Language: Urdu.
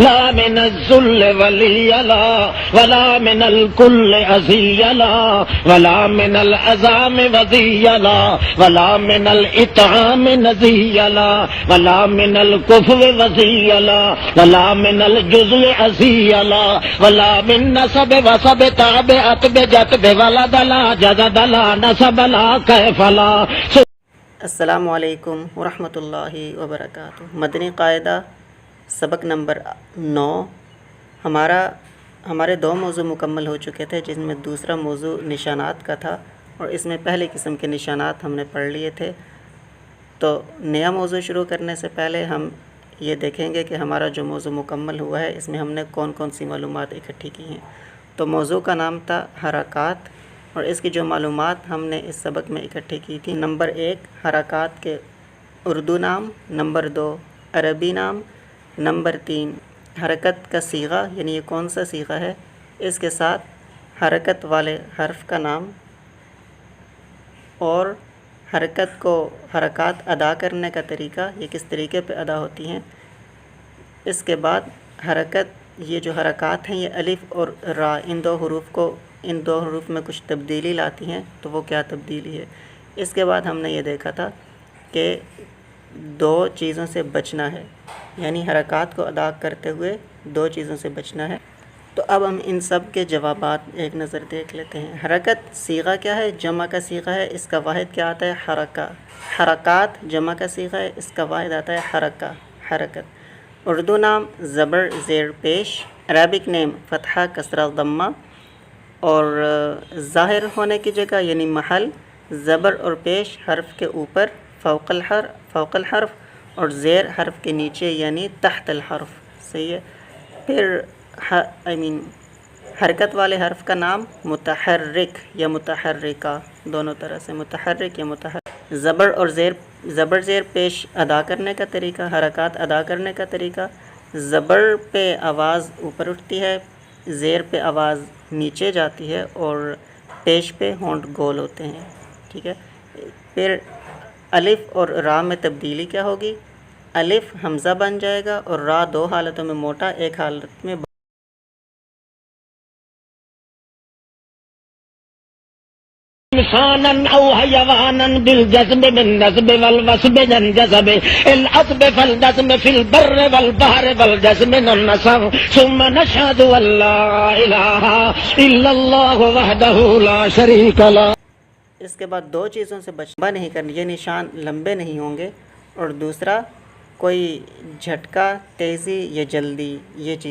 لا من الذل ولی لا ولا من الکل عزی لا ولا من العظام وزی لا ولا من الاطعام نزی لا ولا من الکفو وزی لا ولا من الجزء عزی لا ولا من نسب وسب تاب اتب جتب ولد لا جدد لا نسب لا کیف لا. السلام علیکم ورحمۃ اللہ وبرکاتہ. مدنی قاعدہ سبق نمبر 9. ہمارے 2 موضوع مکمل ہو چکے تھے، جن میں دوسرا موضوع نشانات کا تھا، اور اس میں پہلے قسم کے نشانات ہم نے پڑھ لیے تھے. تو نیا موضوع شروع کرنے سے پہلے ہم یہ دیکھیں گے کہ ہمارا جو موضوع مکمل ہوا ہے اس میں ہم نے کون کون سی معلومات اکٹھی کی ہیں. تو موضوع کا نام تھا حرکات، اور اس کی جو معلومات ہم نے اس سبق میں اکٹھی کی تھی: نمبر 1 حرکات کے اردو نام، نمبر 2 عربی نام، نمبر 3 حرکت کا صیغہ یعنی یہ کون سا صیغہ ہے، اس کے ساتھ حرکت والے حرف کا نام، اور حرکات ادا کرنے کا طریقہ، یہ کس طریقے پہ ادا ہوتی ہیں. اس کے بعد یہ جو حرکات ہیں یہ الف اور را ان دو حروف میں کچھ تبدیلی لاتی ہیں، تو وہ کیا تبدیلی ہے. اس کے بعد ہم نے یہ دیکھا تھا کہ 2 چیزوں سے بچنا ہے، یعنی حرکات کو ادا کرتے ہوئے 2 چیزوں سے بچنا ہے. تو اب ہم ان سب کے جوابات ایک نظر دیکھ لیتے ہیں. حرکت صیغہ کیا ہے؟ جمع کا صیغہ ہے. اس کا واحد کیا آتا ہے؟ حرکہ. حرکات جمع کا صیغہ ہے، اس کا واحد آتا ہے حرکہ، حرکت. اردو نام زبر زیر پیش، عربک نیم فتحہ کسرہ ضمہ، اور ظاہر ہونے کی جگہ یعنی محل زبر اور پیش حرف کے اوپر فوق الحرف اور زیر حرف کے نیچے یعنی تحت الحرف. صحیح ہے. پھر حرکت والے حرف کا نام متحرک یا متحرکہ، دونوں طرح سے متحرک یا متحرک. زبر زیر پیش ادا کرنے کا طریقہ، حرکات ادا کرنے کا طریقہ: زبر پہ آواز اوپر اٹھتی ہے، زیر پہ آواز نیچے جاتی ہے، اور پیش پہ ہونٹ گول ہوتے ہیں. ٹھیک ہے. پھر الف اور را میں تبدیلی کیا ہوگی؟ الف حمزہ بن جائے گا، اور را 2 حالتوں میں موٹا، ایک حالت میں انسانا او حیوانا بالجذب بالنسب والوسب ينجذب الاسب فالجذب في البر والبحر والجذب النسب ثم نشهد ان لا اله الا الله وحده لا شريك له. اس کے بعد 2 چیزوں سے بچنا نہیں کرنا، یہ نشان لمبے نہیں ہوں گے، اور دوسرا کوئی جھٹکا، تیزی یا جلدی، یہ چیز